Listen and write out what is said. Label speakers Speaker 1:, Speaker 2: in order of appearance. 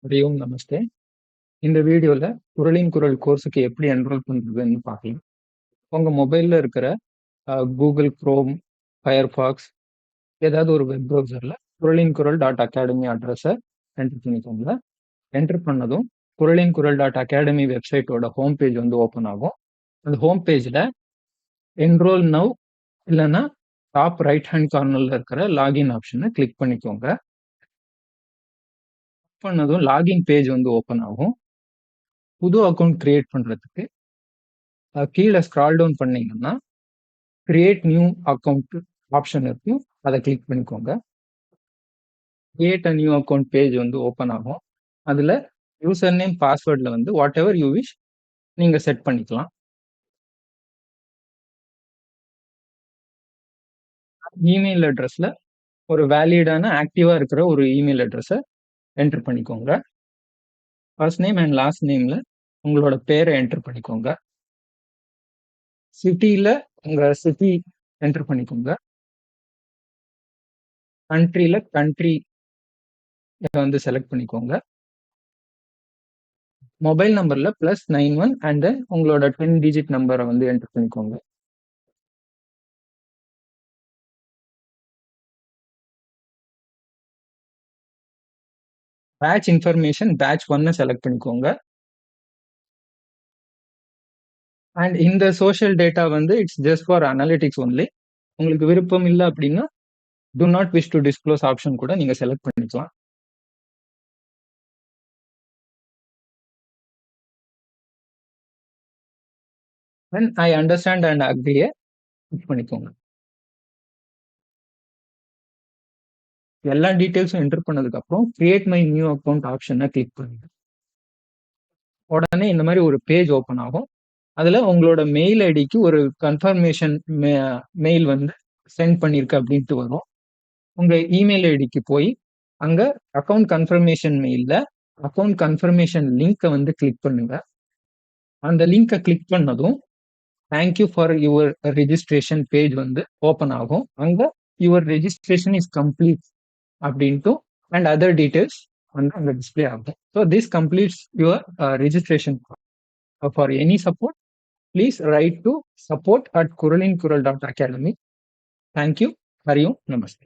Speaker 1: ஹரியோம் நமஸ்தே. இந்த வீடியோல குரலின் குரல் கோர்ஸுக்கு எப்படி என்ரோல் பண்றதுன்னு பார்க்கலாம். உங்க மொபைல்ல இருக்கிற கூகுள் குரோம், ஃபயர்பாக்ஸ் ஏதாவது ஒரு வெப் ப்ரௌசர்ல குரலின் குரல் டாட் அகாடமி அட்ரஸை என்டர் பண்ணிக்கோங்க. என்டர் பண்ணதும் குரலின் குரல் டாட் அகாடமி வெப்சைட்டோட ஹோம் பேஜ் வந்து ஓப்பன் ஆகும். அந்த ஹோம் பேஜ்ல என்ரோல் நவ் இல்லைன்னா டாப் ரைட் ஹேண்ட் கார்னர்ல இருக்கிற லாகின் ஆப்ஷனை கிளிக் பண்ணிக்கோங்க. பண்ணதும் லாகின் பேஜ் வந்து ஓப்பன் ஆகும். புது அக்கௌண்ட் கிரியேட் பண்றதுக்கு கீழே ஸ்க்ரால் டவுன் பண்ணீங்கன்னா கிரியேட் நியூ அக்கௌண்ட் ஆப்ஷன் இருக்கும். அதை கிளிக் பண்ணிக்கோங்க. Create a new account page வந்து ஓப்பன் ஆகும். அதுல யூசர் நேம் பாஸ்வேர்ட்ல வந்து வாட் எவர் யூ விஷ் நீங்க செட் பண்ணிக்கலாம். இமெயில் அட்ரஸ்ல ஒரு வேலிடான ஆக்டிவா இருக்கிற ஒரு இமெயில் அட்ரஸை என்டர் பண்ணிக்கோங்க. ஃபர்ஸ்ட் நேம் அண்ட் லாஸ்ட் நேம்ல உங்களோட பேரை என்டர் பண்ணிக்கோங்க. சிட்டியில உங்க சிட்டி என்டர் பண்ணிக்கோங்க. கண்ட்ரியில கண்ட்ரி வந்து செலக்ட் பண்ணிக்கோங்க. மொபைல் நம்பர்ல +91 அண்ட் தென் உங்களோட 10 டிஜிட் நம்பரை வந்து என்டர் பண்ணிக்கோங்க. பேட்ச் இன்ஃபர்மேஷன் பேட்ச் 1 செலக்ட் பண்ணிக்கோங்க. அண்ட் இந்த சோஷியல் டேட்டா வந்து it's just for analytics only. உங்களுக்கு விருப்பம் இல்லை அப்படின்னா to not wish to disclose option கூட நீங்க செலக்ட் பண்ணிக்கலாம். தென் ஐ அண்டர்ஸ்டாண்ட் அண்ட் அக்ரியை கிளிக் பண்ணிக்கோங்க. எல்லா டீட்டெயில்ஸும் என்டர் பண்ணதுக்கு அப்புறம் கிரியேட் மை நியூ அக்கௌண்ட் ஆப்ஷனை கிளிக் பண்ணுங்க. உடனே இந்த மாதிரி ஒரு பேஜ் ஓப்பன் ஆகும். அதுல உங்களோட மெயில் ஐடிக்கு ஒரு கன்ஃபர்மேஷன் மெயில் வந்து சென்ட் பண்ணிருக்கு அப்படின்ட்டு வரும். உங்க இமெயில் ஐடிக்கு போய் அங்க அக்கௌண்ட் கன்ஃபர்மேஷன் மெயில்ல அக்கௌண்ட் கன்ஃபர்மேஷன் லிங்கை வந்து கிளிக் பண்ணுங்க. அந்த லிங்கை கிளிக் பண்ணதும் thank you for your registration page வந்து ஓப்பன் ஆகும். அங்க யுவர் ரெஜிஸ்ட்ரேஷன் இஸ் கம்ப்ளீட் அப்படின்ட்டு அண்ட் அதர் டீடைல்ஸ் வந்து அங்க டிஸ்பிளே ஆகும். So this completes your registration. For any support please write to support@kuralinkural.academy. Thank you. Hariom. Namaste.